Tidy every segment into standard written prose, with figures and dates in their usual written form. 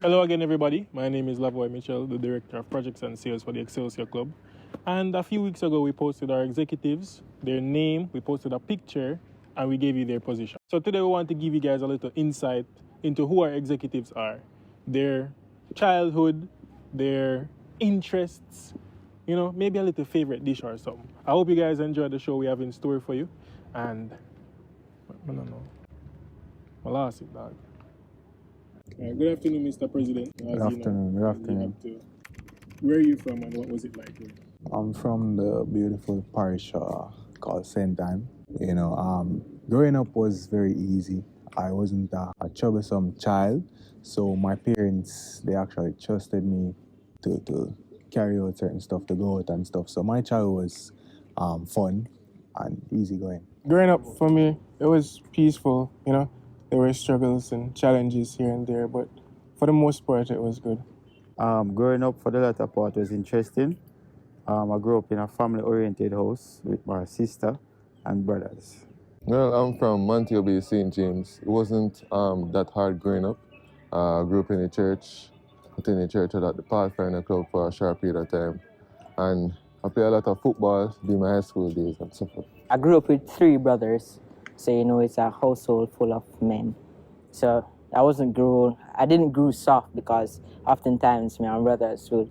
Hello again, everybody. My name is Lavoy Mitchell, the Director of Projects and Sales for the Excelsior Club. And a few weeks ago, we posted our executives, their name, we posted a picture, and we gave you their position. So today, we want to give you guys a little insight into who our executives are, their childhood, their interests, maybe a little favorite dish or something. I hope you guys enjoy the show we have in store for you. And, I don't know. I lost it, dog. Good afternoon, Mr. President. Good afternoon. Good afternoon. Where are you from and what was it like? I'm from the beautiful parish called St. Anne. Growing up was very easy. I wasn't a troublesome child, so my parents, they actually trusted me to carry out certain stuff, to go out and stuff. So my childhood was fun and easygoing. Growing up for me, it was peaceful, There were struggles and challenges here and there, but for the most part, it was good. Growing up for the latter part was interesting. I grew up in a family-oriented house with my sister and brothers. Well, I'm from Montego Bay, St. James. It wasn't that hard growing up. I grew up in the church, attended church at the Pathfinder Club for a short period of time. And I played a lot of football during my high school days and so forth. I grew up with three brothers, so it's a household full of men. So I didn't grow soft because oftentimes my brothers would,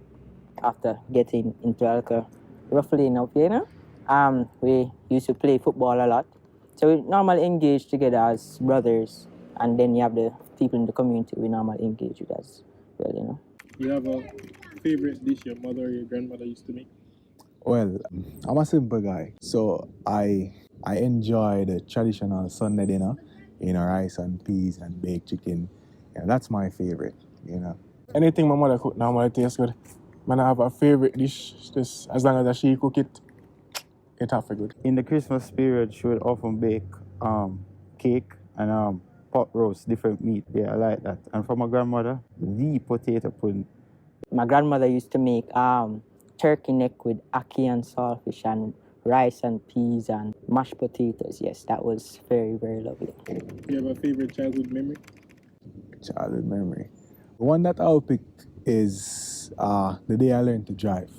after getting into alcohol, roughly enough, we used to play football a lot. So we normally engage together as brothers, and then you have the people in the community we normally engage with as well, You have a favorite dish your mother or your grandmother used to make? Well, I'm a simple guy, so I enjoy the traditional Sunday dinner, rice and peas and baked chicken. That's my favorite, Anything my mother cook normally tastes good. Man, I have a favorite dish, just as long as she cook it, it have to good. In the Christmas period, she would often bake cake and pot roast, different meat. Yeah, I like that. And for my grandmother, the potato pudding. My grandmother used to make turkey neck with ackee and saltfish and rice and peas and mashed potatoes. Yes, that was very, very lovely. You have a favorite childhood memory? Childhood memory. The one that I'll pick is the day I learned to drive.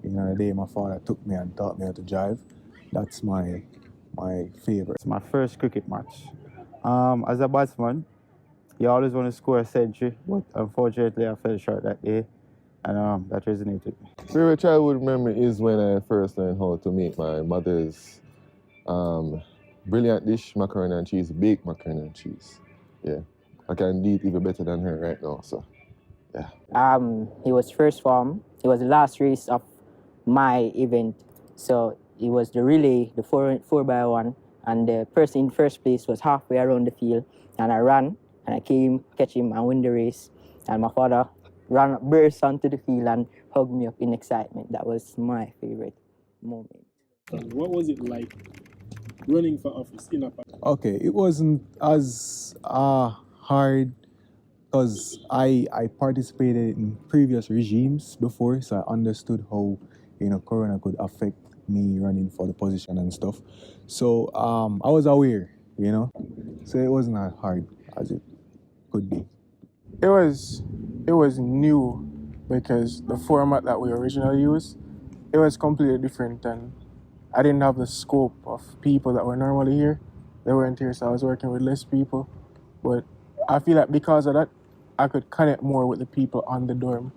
The day my father took me and taught me how to drive. That's my favorite. It's my first cricket match. As a batsman, you always want to score a century, but unfortunately I fell short that day, and that resonated with me. Favorite childhood memory is when I first learned how to make my mother's brilliant dish, macaroni and cheese, baked macaroni and cheese. Yeah, I can do it even better than her right now, so yeah. He was first form. It was the last race of my event. So it was the relay, the 4x1, and the person in first place was halfway around the field. And I ran, and I came, catch him, and win the race. And my father burst onto the field and hugged me up in excitement. That was my favorite moment. What was it like running for office in a party? Okay, it wasn't as hard because I participated in previous regimes before, so I understood how Corona could affect me running for the position and stuff. So I was aware, so it wasn't as hard as it could be. It was new because the format that we originally used, it was completely different, and I didn't have the scope of people that were normally here. They weren't here, so I was working with less people. But I feel like because of that, I could connect more with the people on the dorm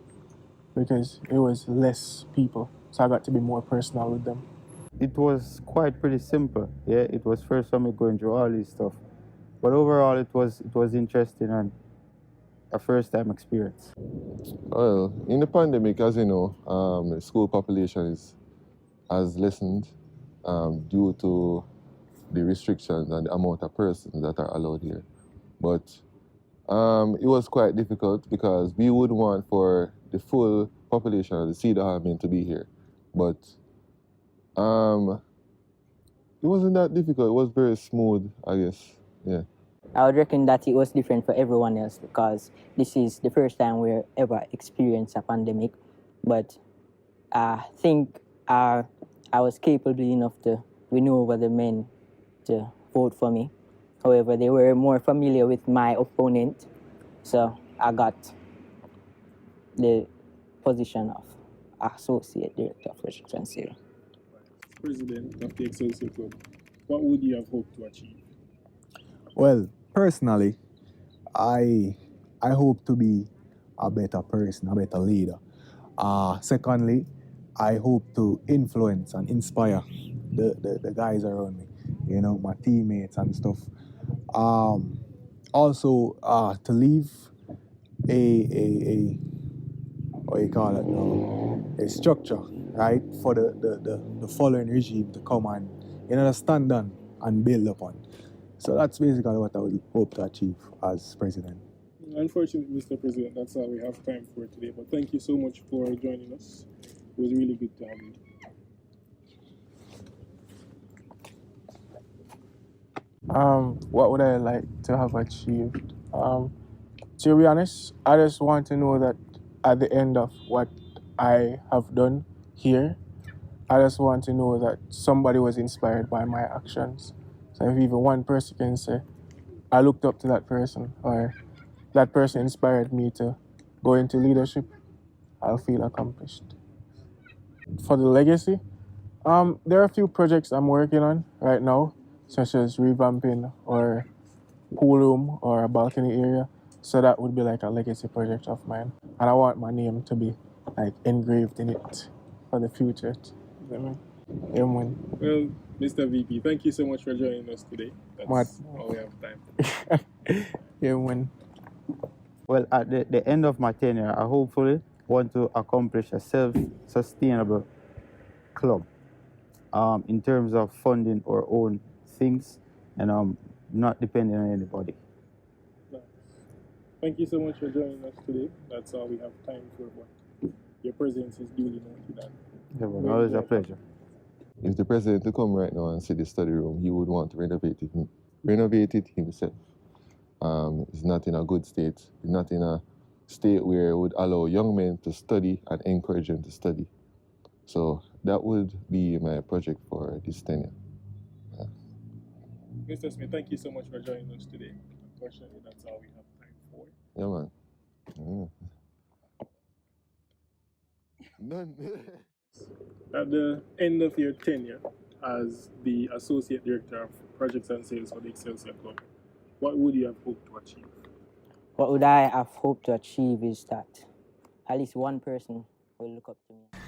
because it was less people. So I got to be more personal with them. It was quite pretty simple. Yeah, it was first time going through all this stuff, but overall it was interesting and a first time experience. Well, in the pandemic, as you know, the school population has lessened due to the restrictions and the amount of persons that are allowed here. But it was quite difficult because we would want for the full population of the Cedar Army to be here. But it wasn't that difficult. It was very smooth, I guess. Yeah. I would reckon that it was different for everyone else because this is the first time we ever experienced a pandemic. But I think I was capable enough to win over the men to vote for me. However, they were more familiar with my opponent, so I got the position of Associate Director of Projects and Sales. President of the Excelsior Club, what would you have hoped to achieve? Well, personally, I hope to be a better person, a better leader. Secondly, I hope to influence and inspire the guys around me, you know, my teammates and stuff. Also, to leave a what you call it now, a structure, right, for the following regime to come and, you know, stand on and build upon. So that's basically what I would hope to achieve as president. Unfortunately, Mr. President, that's all we have time for today. But thank you so much for joining us. It was really good to have you. What would I like to have achieved? To be honest, I just want to know that at the end of what I have done here, I just want to know that somebody was inspired by my actions. So if even one person can say, I looked up to that person, or that person inspired me to go into leadership, I'll feel accomplished. For the legacy, there are a few projects I'm working on right now, such as revamping or pool room or a balcony area. So that would be like a legacy project of mine. And I want my name to be like engraved in it for the future. You know what I mean? Well, Mr. VP, thank you so much for joining us today. That's all we have time. Yeah, when. Well, at the end of my tenure, I hopefully want to accomplish a self-sustainable club in terms of funding our own things and not depending on anybody. Thank you so much for joining us today. That's all we have time for, but your presence is duly noted. Yeah, well, always a pleasure. If the president to come right now and see the study room, he would want to renovate it himself. It's not in a good state. It's not in a state where it would allow young men to study and encourage them to study. So that would be my project for this tenure. Yeah. Mr. Smith, thank you so much for joining us today. Unfortunately, that's all we have time for. Yeah, man. None. At the end of your tenure as the Associate Director of Projects and Sales for the Excelsior Club, what would you have hoped to achieve? What would I have hoped to achieve is that at least one person will look up to me.